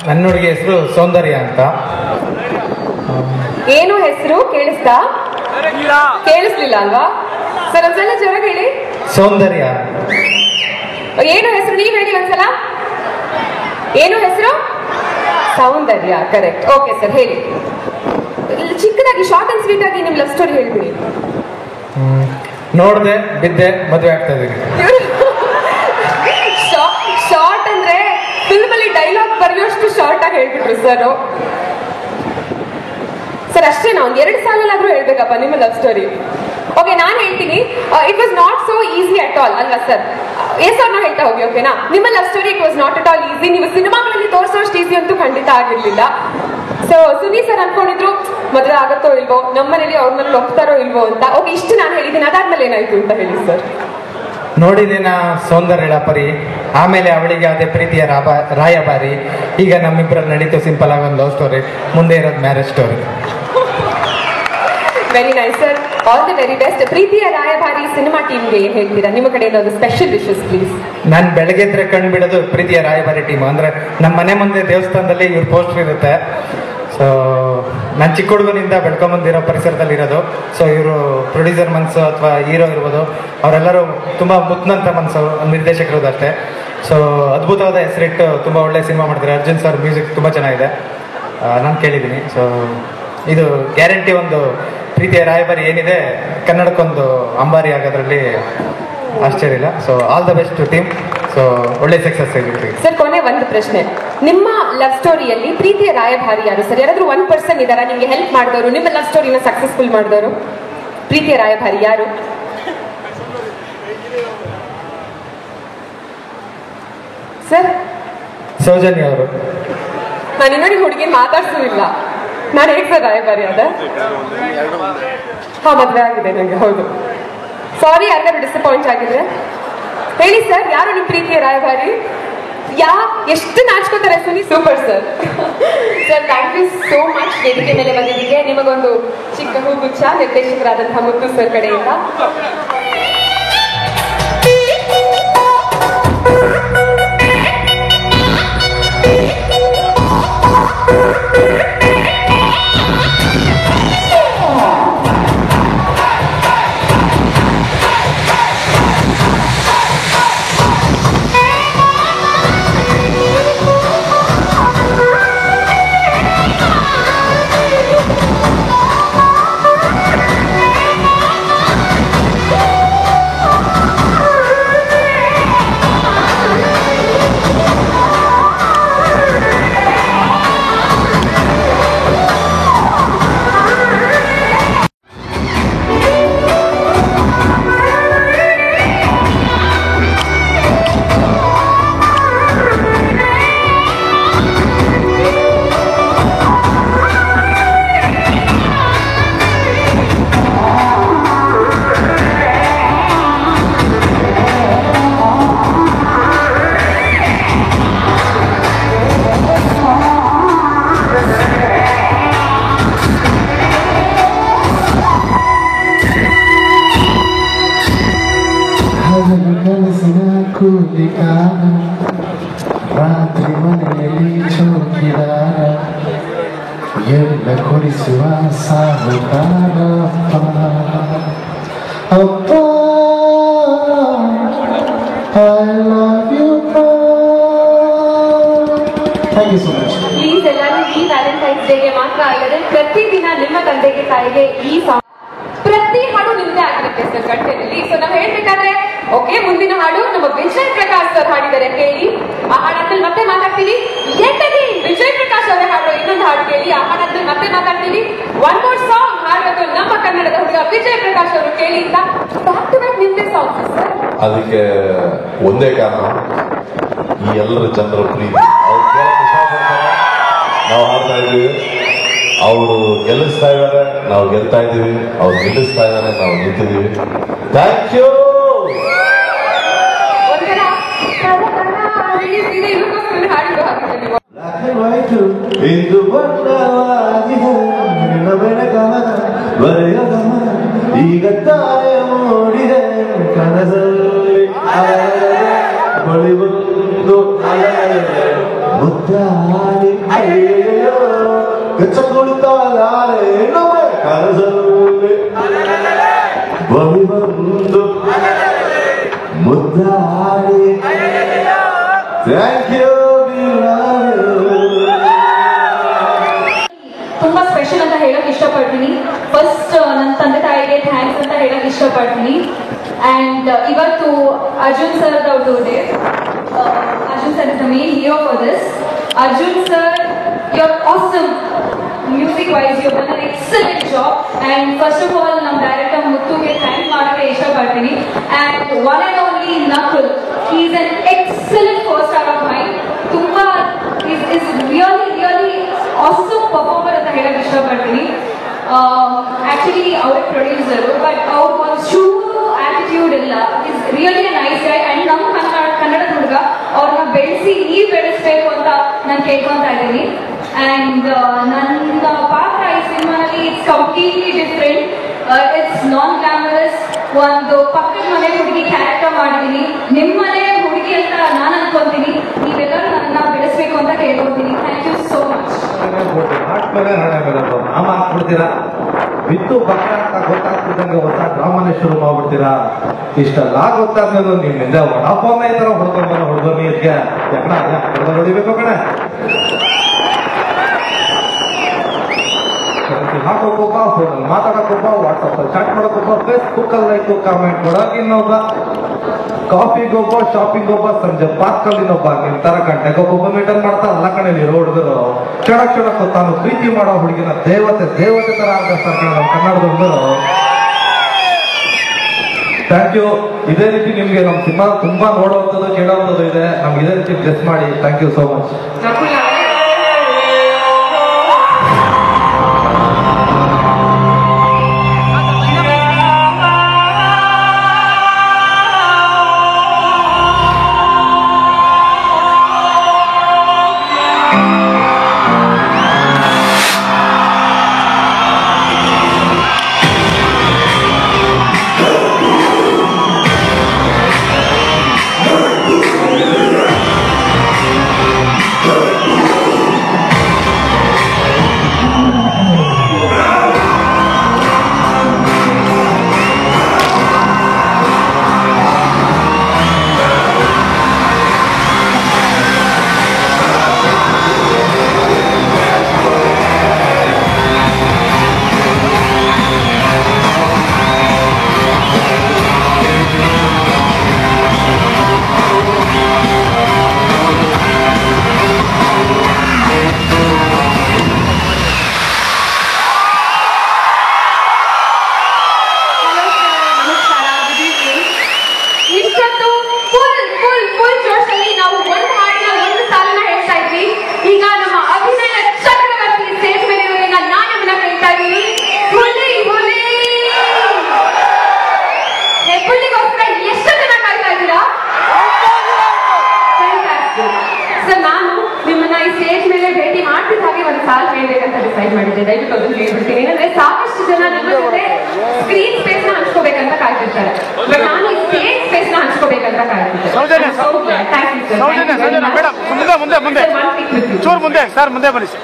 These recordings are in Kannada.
ನನ್ನ ಹುಡುಗಿ ಹೆಸರು ಸೌಂದರ್ಯ ಅಂತ. ಏನು ಹೆಸರು ಕೇಳಿಸ್ತಾ? ಕೇಳಿಸ್ಲಿಲ್ಲ ಅಲ್ವಾ ಸರ್? ಒಂದ್ಸಲ ಜೋರಾಗಿ ಹೇಳಿ. ಸೌಂದರ್ಯ. ಏನು ಹೆಸರು? ನೀವ್ ಹೇಳಿ ಒಂದ್ಸಲ. ಏನು ಹೆಸರು? ಸೌಂದರ್ಯ. ಕರೆಕ್ಟ್. ಓಕೆ ಸರ್, ಹೇಳಿ. ಚಿಕ್ಕದಾಗಿ ಶಾರ್ಟ್ ಅಂಡ್ ಸ್ವೀಟ್ ಆಗಿ ನಿಮ್ ಲವ್ ಸ್ಟೋರಿ ಹೇಳ್ಬಿಡಿ. ನೋಡ್ದೆ, ಬಿದ್ದೆ, ಮದುವೆ ಆಗ್ತಾ ಇದೀನಿ. ಶಾರ್ಟ್ ಅಂದ್ರೆ ಫಿಲ್ಮ್ ಅಲ್ಲಿ ಡೈಲಾಗ್ ಬರೆಯೋಷ್ಟು ಶಾರ್ಟ್ ಆಗಿ ಹೇಳ್ಬಿಟ್ರು ಸರ್. ಸರ್ ಅಷ್ಟೇನಾ? ಒಂದ್ 2 ಸಾಲಲ್ಲಾದ್ರೂ ಹೇಳ್ಬೇಕಪ್ಪ ನಿಮ್ಮ ಲವ್ ಸ್ಟೋರಿ. ಓಕೆ, ನಾನು ಹೇಳ್ತೀನಿ. It was not so easy at all ಅಲ್ವಾ ಸರ್? ಎಸ್ ಅವ್ರನ್ನ ಹೇಳ್ತಾ ಹೋಗಿ. ಓಕೆನಾ? ನಿಮ್ಮ love story it was not at all easy. ನೀವು ಸಿನಿಮಾಗಳಲ್ಲಿ ತೋರಿಸೋಷ್ಟು ಈಸಿ ಅಂತೂ ಖಂಡಿತ ಆಗಿರ್ಲಿಲ್ಲ. ಸೊ ಸುನಿ ಸರ್ ಅನ್ಕೊಂಡಿದ್ರು ಮದುವೆ ಆಗತ್ತೋ ಇಲ್ವೋ, ನಮ್ಮನೇಲಿ ಅವ್ರ ಮನೇಲಿ ಒಪ್ತಾರೋ ಇಲ್ವೋ ಅಂತ. ಓಕೆ, ಇಷ್ಟು ನಾನು ಹೇಳಿದ್ದೀನಿ. ಅದಾದ್ಮೇಲೆ ಏನಾಯ್ತು ಅಂತ ಹೇಳಿ ಸರ್. ನೋಡಿದೇನ ಸೌಂದರ್ಯ ಪರಿ, ಆಮೇಲೆ ಅವಳಿಗೆ ಅದೇ ಪ್ರೀತಿಯ ರಾಯಭಾರಿ. ಈಗ ನಮ್ಮಿಬ್ಬರಲ್ಲಿ ನಡೀತು ಸಿಂಪಲ್ ಆಗಿ ಒಂದು ಲವ್ ಸ್ಟೋರಿ, ಮುಂದೆ ಇರೋದು marriage story. Very nice sir, all the very best. ಪ್ರೀತಿಯ ರಾಯಭಾರಿ ಸಿನಿಮಾ ಟೀಮ್ಗೆ ಏನ್ ಹೇಳ್ತೀರಾ? ನಿಮ್ಮ ಕಡೆಯಿಂದ ಒಂದು ಸ್ಪೆಷಲ್ ವಿಶಸ್ ಪ್ಲೀಸ್. ನಾನು ಬೆಳಗ್ಗೆ ಎದ್ರೆ ಕಣ್ ಬಿಡೋದು ಪ್ರೀತಿಯ ರಾಯಭಾರಿ ಟೀಮ್. ಅಂದ್ರೆ ನಮ್ಮ ಮನೆ ಮುಂದೆ ದೇವಸ್ಥಾನದಲ್ಲಿ ಇವ್ರ ಪೋಸ್ಟರ್ ಇರುತ್ತೆ. ಸೊ ನಾನು ಚಿಕ್ಕ ಹುಡುಗನಿಂದ ಬೆಳ್ಕೊಂಬಂದಿರೋ ಪರಿಸರದಲ್ಲಿ ಇರೋದು. ಸೊ ಇವರು ಪ್ರೊಡ್ಯೂಸರ್ ಮನಸ್ಸು ಅಥವಾ ಹೀರೋ ಇರ್ಬೋದು, ಅವರೆಲ್ಲರೂ ತುಂಬ ಮುತ್ನಂತ ಮನಸ್ಸು, ನಿರ್ದೇಶಕರದು ಅಷ್ಟೇ. ಸೊ ಅದ್ಭುತವಾದ ಹೆಸರಿಟ್ಟು ತುಂಬ ಒಳ್ಳೆ ಸಿನಿಮಾ ಮಾಡ್ತಾರೆ. ಅರ್ಜುನ್ ಸರ್ ಮ್ಯೂಸಿಕ್ ತುಂಬ ಚೆನ್ನಾಗಿದೆ, ನಾನು ಕೇಳಿದ್ದೀನಿ. ಸೊ ಇದು ಗ್ಯಾರಂಟಿ ಒಂದು ಪ್ರೀತಿಯ ರಾಯಭಾರಿ ಏನಿದೆ ಕನ್ನಡಕ್ಕೊಂದು ಅಂಬಾರಿ ಆಗೋದ್ರಲ್ಲಿ ಆಶ್ಚರ್ಯ ಇಲ್ಲ. So all the best team. So ಒಳ್ಳೆ ಸಕ್ಸಸ್ ಆಗಿರ್ತೀವಿ ಸರ್. ಕೊನೆ ಒಂದು ಪ್ರಶ್ನೆ, ನಿಮ್ಮ ಲವ್ ಸ್ಟೋರಿಯಲ್ಲಿ ಪ್ರೀತಿಯ ರಾಯಭಾರಿ ಯಾರು ಸರ್? ಯಾರಾದ್ರೂ 1% ಇದಾರಾ ನಿಮ್ಗೆ ಹೆಲ್ಪ್ ಮಾಡಿದವರು, ನಿಮ್ಮ ಲವ್ ಸ್ಟೋರಿನ ಸಕ್ಸಸ್ಫುಲ್ ಮಾಡಿದವರು? ಪ್ರೀತಿಯ ರಾಯಭಾರಿ ಯಾರು ಸರ್? ಸೌಜನ್ಯ ಅವರು. ನಾನು ಇನ್ನೊಂದು ಹುಡುಗಿ ಮಾತಾಡ್ಸೋದಿಲ್ಲ. ನಾನು ಹೇಗೆ ಸರ್ ರಾಯಭಾರಿ ಅದ? ಹಾ, ಮದುವೆ ಆಗಿದೆ ನಂಗೆ. ಹೌದು. ಸಾರಿ ಯಾರು ಡಿಸಪಾಯಿಂಟ್ ಆಗಿದ್ರೆ. ಹೇಳಿ ಸರ್, ಯಾರು ನಿಮ್ ಪ್ರೀತಿಯ ರಾಯಭಾರಿ? ಎಷ್ಟು ನಾಚ್ಕೋತಾರೆ Suni. Super sir. Sir thank you so much ವೇದಿಕೆ ಮೇಲೆ ಬಂದಿದ್ದಕ್ಕೆ. ನಿಮಗೊಂದು ಚಿಕ್ಕ ಹೂಗುಚ್ಛ ನಿರ್ದೇಶಕರಾದಂತಹ ಮುತ್ತು ಸರ್ ಕಡೆಯಿಂದ. ರಾತ್ರಿ ಮನೆಯಲ್ಲಿ ಚೌಕಿದಾರ ಎಲ್ಲ ಕೊಡಿಸುವ ಸಾಹುಕಾರ ಅಪ್ಪ. I love you. Thank you so much. Please ಎಲ್ಲರೂ ಈ ವ್ಯಾಲೆಂಟೈನ್ಸ್ ಡೇಗೆ ಮಾತ್ರ ಅಲ್ಲದೆ ಪ್ರತಿದಿನ ನಿಮ್ಮ ತಂದೆಗೆ ತಾಯಿಗೆ ಈ ಪ್ರತಿ ಹಾಡು ನಿಮ್ದೇ ಆಗಿರುತ್ತೆ ಸರ್ ಕಂಟೆನಲ್ಲಿ. ಸೊ ನಾವು ಹೇಳ್ಬೇಕಾದ್ರೆ ಓಕೆ, ಮುಂದಿನ ಹಾಡು ನಮ್ಮ ವಿಜಯ್ ಪ್ರಕಾಶ್ ಸರ್ ಹಾಡಿದ್ದಾರೆ, ಕೇಳಿ. ಆ ಹಾಡಾದ್ಮೇಲೆ ಮತ್ತೆ ಮಾತಾಡ್ತೀವಿ. ವಿಜಯ್ ಪ್ರಕಾಶ್ ಅವರೇ ಹಾಡೋ ಇನ್ನೊಂದು ಹಾಡು ಕೇಳಿ. ಆ ಹಾಡಾದ್ಮೇಲೆ ಮತ್ತೆ ಮಾತಾಡ್ತೀವಿ. ಒನ್ ಮೋರ್ ಸಾಂಗ್ ಹಾಡೋದು ನಮ್ಮ ಕನ್ನಡದ ಹುಡುಗ ವಿಜಯ್ ಪ್ರಕಾಶ್ ಅವರು, ಕೇಳಿ ಅಂತ. ಬ್ಯಾಕ್ ಟು ಬ್ಯಾಕ್ ನಿಮ್ದೇ ಸಾಂಗ್ ಸರ್. ಅದಕ್ಕೆ ಒಂದೇ ಕಾರಣ, ಈ ಎಲ್ಲರ ಜನರ ಪ್ರೀತಿ. ಅವ್ರು ಕೇಳಕ್ಕೆ ಇಷ್ಟಪಡ್ತಾರೆ, ನಾವು ಹಾಡ್ತಾ ಇದ್ದೀವಿ. ಅವರು ಗೆಲ್ಲಿಸ್ತಾ ಇದ್ದಾರೆ, ನಾವು ಗೆಲ್ತಾ ಇದ್ದೀವಿ. ಅವ್ರು ಗೆಲ್ಲಿಸ್ತಾ ಇದ್ದಾರೆ, ನಾವು ನಿಂತಿದ್ದೀವಿ. Thank you. ಇಂದು ಬಣ್ಣವಾಗಿ ಬರೆಯದ ಈಗ ತಾಯ ಮೂಡಿದೆ ಕನಸಲ್ಲಿ ಬಳಿ ಬಂದು ಮುದ್ದಾಡಿ ಅಯ್ಯೋ ಗಚ್ಚ ಕುಳಿತಾಳೆ ನಮ್ಮ ಕನಸಲ್ಲಿ ಬಳಿ ಬಂದು ಮುದ್ದಾಡಿ ಥ್ಯಾಂಕ್ ಯು. ತುಂಬಾ ಸ್ಪೆಷಲ್ ಅಂತ ಹೇಳಕ್ ಇಷ್ಟಪಡ್ತೀನಿ. ಫಸ್ಟ್ ನನ್ನ ತಂದೆ ತಾಯಿಗೆ ಥ್ಯಾಂಕ್ಸ್ ಅಂತ ಹೇಳಕ್ ಇಷ್ಟಪಡ್ತೀನಿ. ಅಂಡ್ ಇವತ್ತು ಅರ್ಜುನ್ ಸರ್ ಅವ್ರದ್ದು day. Arjun sir is the main hero for this. Arjun sir, you are awesome music wise. You have done an excellent job. And first of all ನಮ್ಮ ಡೈರೆಕ್ಟರ್ ಮುತ್ತುಗೆ ಥ್ಯಾಂಕ್ ಮಾಡೋಕ್ಕೆ ಇಷ್ಟಪಡ್ತೀನಿ. And one and only Nakul, he is an excellent first star of mind. ತುಂಬಾ is really really awesome performer ಅಂತ ಹೇಳಕ್ ಇಷ್ಟಪಡ್ತೀನಿ. ಆಕ್ಚುಲಿ ಅವರೇ ಪ್ರೊಡ್ಯೂಸರು, ಬಟ್ ಅವ್ರು ಒಂದು ಚೂರು ಆಟಿಟ್ಯೂಡ್ ಇಲ್ಲ. Is really nice Guy. And ನಮ್ಮ ಕನ್ನಡದ ಹುಡುಗ ಅವ್ರನ್ನ ಬೆಳೆಸಿ ನೀವು ಬೆಳೆಸ್ಬೇಕು ಅಂತ ನಾನು ಕೇಳ್ಕೊಂತ ಇದ್ದೀನಿ. ಅಂಡ್ ನನ್ನ ಪಾತ್ರ ಈ ಸಿನಿಮಾನಲ್ಲಿ it's completely different. It's non glamorous. ಒಂದು ಪಕ್ಕದ ಮನೆ ಹುಡುಗಿ ಕ್ಯಾರೆಕ್ಟರ್ ಮಾಡಿದ್ದೀನಿ. ನಿಮ್ಮ ಮನೆ ಹುಡುಗಿ ಅಂತ ನಾನು ಅನ್ಕೊಂತೀನಿ. ನೀವೆಲ್ಲರೂ ನನ್ನ ಬೆಳೆಸ್ಬೇಕು ಅಂತ ಕೇಳ್ಕೊತೀನಿ. Thank you so much. ನಾಮ ಹಾಕ್ಬಿಡ್ತೀರಾ, ಬಿತ್ತು ಪಕ್ಕ ಅಂತ ಗೊತ್ತಾಗ್ತಿದ್ದಂಗೆ ಹೊಸ ಡ್ರಾಮಾನೇ ಶುರು ಮಾಡ್ಬಿಡ್ತೀರಾ. ಇಷ್ಟೆಲ್ಲ ಗೊತ್ತಾಗ್ತದೆ ನಿಮ್ಮಿಂದ ವಡಾಪಾವನ ಈ ತರ ಹೊಡ್ಕೊಂಡ್ಬರೋ ಹುಡುಗನಿ ಇದಕ್ಕೆ ಯಾಕಣ ಹೊಡಿಬೇಕು ಕಣೆ. ಹಾಕೋಕೋಪ, ಫೋನಲ್ಲಿ ಮಾತಾಡೋಕೋಪ, ವಾಟ್ಸಪ್ಪಲ್ಲಿ ಚಾಟ್ ಮಾಡೋಕೋಪ, ಫೇಸ್ಬುಕ್ಕಲ್ಲಿ ಲೈಕು ಕಾಮೆಂಟ್ ಮಾಡೋಕೆ ಇನ್ನೊಬ್ಬ, ಕಾಫಿಗೊಬ್ಬ, ಶಾಪಿಂಗೊಬ್ಬ, ಸಂಜೆ ಪಾರ್ಕಲ್ಲಿ ಇನ್ನೊಬ್ಬ, ನಿಮ್ ತರ ಗಂಟೆಗೊಬ್ಬ ಮೀಟರ್ ಮಾಡ್ತಾರಲ್ಲ ಕಣೆ ನೀರು ಹುಡುಗರು. ಕ್ಷಣ ತಾನು ಪ್ರೀತಿ ಮಾಡೋ ಹುಡುಗಿನ ದೇವತೆ ತರ ಆಗ್ತಾರೆ ಕಣ ನಮ್ಮ ಕನ್ನಡದ ಹುಡುಗರು. Thank you. ಇದೇ ರೀತಿ ನಿಮ್ಗೆ ನಮ್ಮ ಸಿನಿಮಾ ತುಂಬಾ ನೋಡುವಂಥದ್ದು ಕೇಳುವಂಥದ್ದು ಇದೆ. ನಮ್ಗೆ ಇದೇ ರೀತಿ ಬ್ಲೆಸ್ ಮಾಡಿ. Thank you so much. Decide ಮಾಡಿದ್ದೆ. ದಯವಿಟ್ಟು ಅದನ್ನು ಹೇಳ್ಬಿಡ್ತೀನಿ. ಏನಂದ್ರೆ ಸಾಕಷ್ಟು ಜನ ನಿಮ್ಮ ಜೊತೆ ಸ್ಕ್ರೀನ್ ಸ್ಪೇಸ್ ನ ಹಂಚ್ಕೋಬೇಕಂತ ಕಾಯ್ತಿರ್ತಾರೆ, ಬಟ್ ನಾನು ಈ ಸ್ಟೇಜ್ ಸ್ಪೇಸ್ ನ ಹಂಚ್ಕೋಬೇಕಂತ ಕಾಯ್ತಿದ್ದೆ. ಸರ್ ಮುಂದೆ ಬನ್ನಿ ಸರ್.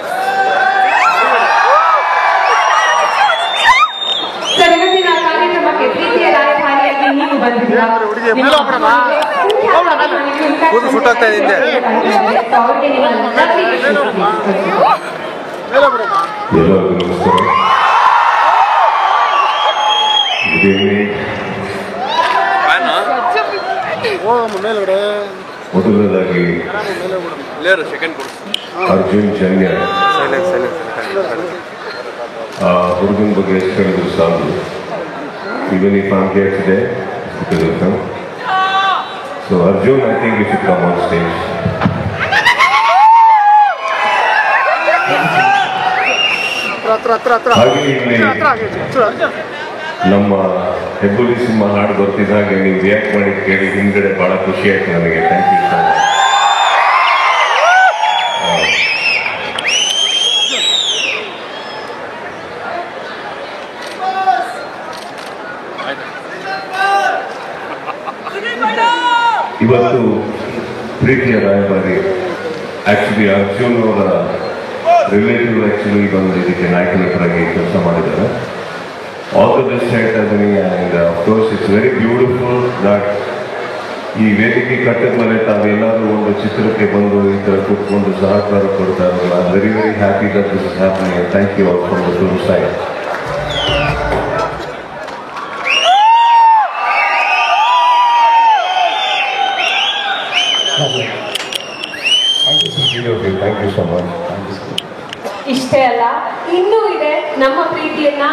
ಇವತ್ತಿನ ಕಾರ್ಯಕ್ರಮಕ್ಕೆ ಪ್ರೀತಿಯ ರಾಯಭಾರಿಯಾಗಿ ನೀವು ಬಂದಿದ್ದೀರಾ. ಅವ್ರಿಗೆ ನಿಮ್ಮ ಎಲ್ಲರಿಗೂ ನಮಸ್ಕಾರ. ಮೊದಲನೇದಾಗಿ ಅರ್ಜುನ್ ಜನ್ಯ ಆ ಹುಡುಗನ ಬಗ್ಗೆ ಎಷ್ಟು ಹೇಳಿದ್ರು ಸಾಕು. ಇವನ್ ಈ ಫ್ಯಾಮಿಲಿ ಆಗ್ತಿದೆ. So Arjun, I think you should come on stage. ಹಾಗೆ ಇಲ್ಲಿ ನಮ್ಮ ಹೆಬ್ಬುಲಿ ಸಿಂಹ ಹಾಡು ಬರ್ತಿದ್ದಾಗೆ ನೀವು ರಿಯಾಕ್ಟ್ ಮಾಡಿ ಕೇಳಿ ಹಿಂದ್ಗಡೆ ಬಹಳ ಖುಷಿ ಆಯ್ತು ನನಗೆ. Thank you so much. ಇವತ್ತು ಪ್ರೀತಿಯ ರಾಯಭಾರಿ ಆಕ್ಚುಲಿ ಅರ್ಜುನ್ ಅವರ ರಿಲೇಟಿವ್ ಆಕ್ಚುಲಿ ಬಂದು ಇದಕ್ಕೆ ನಾಯಕ ನಟರಾಗಿ ಕೆಲಸ ಮಾಡಿದ್ದಾರೆ. ಆಲ್ ದ ಬೆಸ್ಟ್ ಹೇಳ್ತಾ ಇದ್ದೀನಿ. And of course it's very beautiful that ಈ ವೇದಿಕೆ ಕಟ್ಟದ ಮೇಲೆ ತಾವೆಲ್ಲರೂ ಒಂದು ಚಿತ್ರಕ್ಕೆ ಬಂದು ಈ ಥರ ಕೂತ್ಕೊಂಡು ಸಹಕಾರ ಕೊಡ್ತಾ ಇರೋದು. I am very very happy that this is happening and thank you all from the film side. Thank you so much. ಇಷ್ಟೇ ಅಲ್ಲ, ಇನ್ನೂ ಇದೆ ನಮ್ಮ ಪ್ರೀತಿಯನ್ನ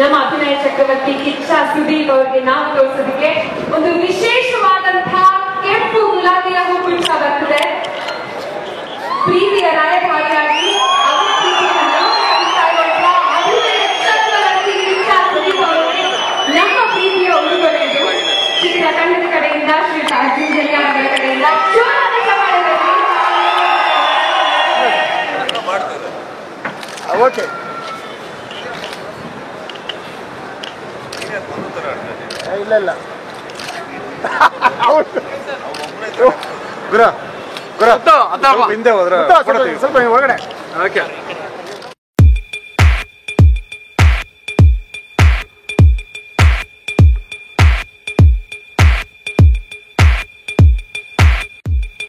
ನಮ್ಮ ಅಭಿನಯ ಚಕ್ರವರ್ತಿ ಕಿಚ್ಚ ಸುದೀಪ್ ಅವರಿಗೆ ನಾವು ತೋರಿಸೋದಕ್ಕೆ ಒಂದು ವಿಶೇಷವಾದಂತಹ ಕೆಂಪು ಗುಲಾಬಿಯ ಹೂಗುಚ್ಛ ಬರ್ತದೆ. ಪ್ರೀತಿಯ ರಾಯಭಾರಿಯಾಗಿ ಅವರ ಪ್ರೀತಿಯನ್ನು ಸಲ್ಲಿಸ್ತಾ ಇರುವಂತಹ ಅಭಿನಯ ಚಕ್ರವರ್ತಿ ಕಿಚ್ಚ ಸುದೀಪ್ ಅವರಿಗೆ ನಮ್ಮ ಪ್ರೀತಿಯ ಉಡುಗೊರೆ ಇದು. ಚಿತ್ರ ತಂಡದ ಕಡೆಯಿಂದ ಶ್ರೀ ಅರ್ಜುನ್ ಜನ್ಯ ಅವರ ಕಡೆಯಿಂದ ಜೋರಾದ ಚಪ್ಪಾಳೆ. ಓಕೆ ಇಲ್ಲ ಗುರ ಹಿಂದೆ ಹೋದ್ರೆ ಸ್ವಲ್ಪ ಒಳಗಡೆ. ಓಕೆ